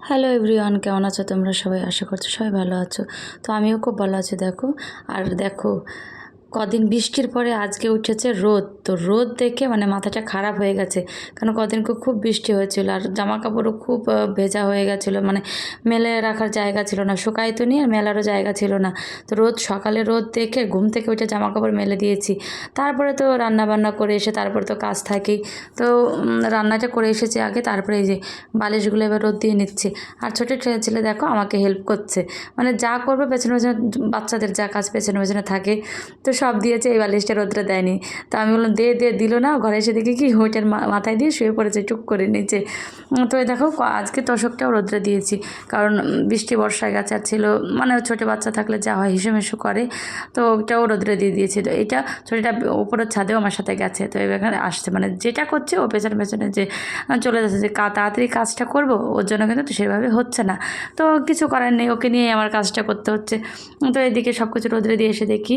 Hello everyone, কেমন আছো তোমরা সবাই? আশা করছো সবাই ভালো আছো। তো আমিও খুব ভালো আছি। দেখো আর দেখো, কদিন বৃষ্টির পরে আজকে উঠেছে রোদ। তো রোদ দেখে মানে মাথাটা খারাপ হয়ে গেছে, কারণ কদিন খুব বৃষ্টি হয়েছিল আর জামা কাপড়ও খুব ভেজা হয়ে গেছিলো, মানে মেলে রাখার জায়গা ছিল না, শুকাই তো নিয়ে আর মেলারও জায়গা ছিল না। তো সকালে রোদ দেখে ঘুম থেকে উঠে জামা কাপড় মেলে দিয়েছি। তারপরে তো রান্না বান্না করে এসে তারপরে তো কাজ থাকেই। তো রান্নাটা করে এসেছি আগে, তারপরে এই যে বালিশগুলো এবার রোদ দিয়ে নিচ্ছি। আর ছোটো ছেলে দেখো আমাকে হেল্প করছে, মানে যা করবে পেছনে পেছনে, বাচ্চাদের যা কাজ পেছনে পেছনে থাকে, তো সব দিয়েছে। এই বালিশটা রোদ্রে দেয়নি। তো আমি বললাম দে দে, দিল না। ঘরে এসে দেখি কি ওইটার মাথায় দিয়ে শুয়ে পড়েছে টুক করে নিচে। তো এই দেখো আজকে তোষকটাও রোদ্রে দিয়েছি, কারণ বৃষ্টি বর্ষায় গেছে আর ছিল, মানে ছোটো বাচ্চা থাকলে যা হয় হিসু করে, তো ওটাও রোদ্রে দিয়ে দিয়েছি। তো এটা ছোটোটা উপরের ছাদেও আমার সাথে গেছে, তো এখানে আসছে, মানে যেটা করছে ও পেছনে পেছনে যে চলে যাচ্ছে যে তাড়াতাড়ি কাজটা করবো, ওর জন্য কিন্তু তো সেভাবে হচ্ছে না। তো কিছু করার নেই, ওকে নিয়ে আমার কাজটা করতে হচ্ছে। তো এদিকে সব কিছু রোদ্রে দিয়ে এসে দেখি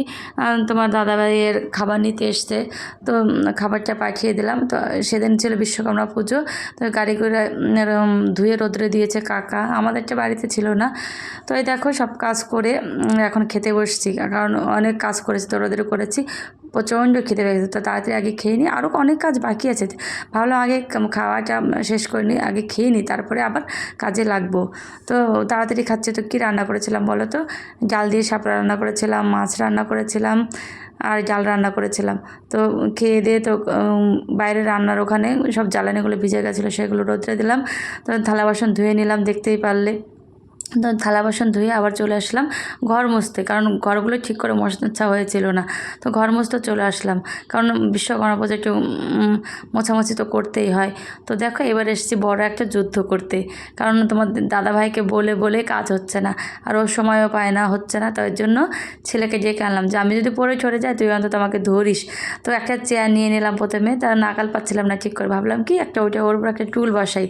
তোমার দাদাভাইয়ের খাবার নিতে এসছে। তো খাবারটা পাঠিয়ে দিলাম। তো সেদিন ছিল বিশ্বকর্মা পুজো, তো গাড়ি করে ধুয়ে রোদ্রে দিয়েছে কাকা, আমাদেরটা বাড়িতে ছিল না। তো এই দেখো সব কাজ করে এখন খেতে বসছি, কারণ অনেক কাজ করেছি তো রোদ্রে করেছি, প্রচণ্ড খেতে পেয়ে গেছে। তো তাড়াতাড়ি আগে খেয়ে নিই, আরও অনেক কাজ বাকি আছে। ভাবলাম আগে খাওয়াটা শেষ করে নিই, আগে খেয়ে নিই, তারপরে আবার কাজে লাগবো। তো তাড়াতাড়ি খাচ্ছে। তো কী রান্না করেছিলাম বলো তো? ডাল দিয়ে শাপলা রান্না করেছিলাম, মাছ রান্না করেছিলাম আর ডাল রান্না করেছিলাম। তো খেয়ে দিয়ে তো বাইরে রান্নার ওখানে সব জ্বালানিগুলো ভিজে গেছিলো, সেগুলো রোদ্রে দিলাম। তো থালা বাসন ধুয়ে নিলাম, দেখতেই পারলে। তো থালা বাসন ধুয়ে আবার চলে আসলাম ঘর মুছতে, কারণ ঘরগুলো ঠিক করে মোছা হয়েছিল না। তো ঘর মুছতে চলে আসলাম, কারণ বিশ্বকর্মা পুজো একটু মোছামুছি তো করতেই হয়। তো দেখো এবার এসেছি বড় একটা যুদ্ধ করতে, কারণ তোমার দাদাভাইকে বলে বলে কাজ হচ্ছে না, আর ও সময়ও পায় না, হচ্ছে না। তার জন্য ছেলেকে ডেকে আনলাম যে আমি যদি পড়ে চলে যাই তুই অন্তত আমাকে ধরিস। তো একটা চেয়ার নিয়ে নিলাম প্রথমে, তার নাকাল পাচ্ছিলাম না ঠিক করে, ভাবলাম কি একটা ওইটা ওর উপর একটা টুল বসাই।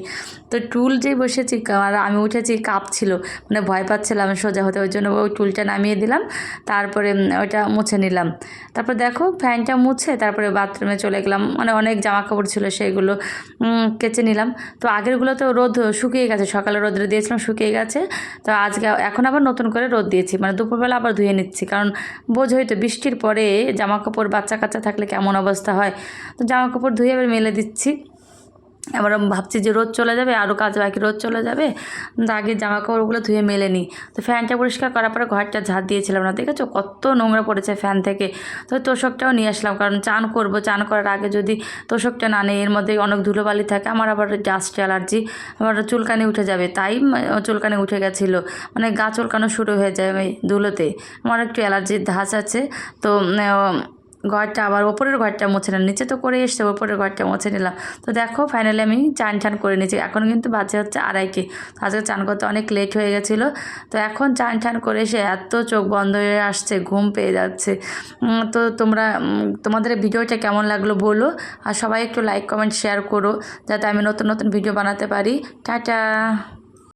তো টুল যেই বসেছি আর আমি উঠেছি, কাপ ছিল, মানে ভয় পাচ্ছিলাম সোজা হতে, ওই জন্য ওই টুলটা নামিয়ে দিলাম। তারপরে ওইটা মুছে নিলাম। তারপর দেখো ফ্যানটা মুছে তারপরে বাথরুমে চলে গেলাম, মানে অনেক জামা কাপড় ছিল সেগুলো কেচে নিলাম। তো আগেরগুলো তো রোদ শুকিয়ে গেছে, সকালে রোদ্রে দিয়েছিলাম, শুকিয়ে গেছে। তো আজকে এখন আবার নতুন করে রোদ দিয়েছি, মানে দুপুরবেলা আবার ধুয়ে নিচ্ছি, কারণ বোঝোই তো বৃষ্টির পরে জামা কাপড় বাচ্চা কাচ্চা থাকলে কেমন অবস্থা হয়। তো জামা কাপড় ধুয়ে এবার মেলে দিচ্ছি। এবার ভাবছি যে রোদ চলে যাবে, আরও কাজ বাকি, রোদ চলে যাবে, তো আগে জামা কাপড়গুলো ধুয়ে মেলে নিই। তো ফ্যানটা পরিষ্কার করার পরে ঘরটা ঝাড় দিয়েছিলাম না, দেখেছো কত নোংরা পড়েছে ফ্যান থেকে। তো তোষকটাও নিয়ে আসলাম, কারণ চান করব, চান করার আগে যদি তোষকটা না নেই, এর মধ্যে অনেক ধুলোবালি থাকে, আমার আবার ডাস্ট অ্যালার্জি, আমার চুলকানি উঠে যাবে, তাই চুলকানি উঠে গেছিলো, মানে গা চুলকানো শুরু হয়ে যায় ওই ধুলোতে। আমার একটু অ্যালার্জির ধাঁচ আছে। তো ঘরটা আবার ওপরের ঘরটা মুছে নিলাম, নিচে তো করে এসছে, ওপরের ঘরটা মুছে নিলাম। তো দেখো ফাইনালি আমি চান করে নিয়েছি, এখন কিন্তু বাজে হচ্ছে 2:30। আজকে চান করতে অনেক লেট হয়ে গেছিলো। তো এখন চান করে এসে এত চোখ বন্ধ হয়ে আসছে, ঘুম পেয়ে যাচ্ছে। তো তোমাদের ভিডিওটা কেমন লাগলো বলো, আর সবাই একটু লাইক কমেন্ট শেয়ার করো, যাতে আমি নতুন নতুন ভিডিও বানাতে পারি। টাটা।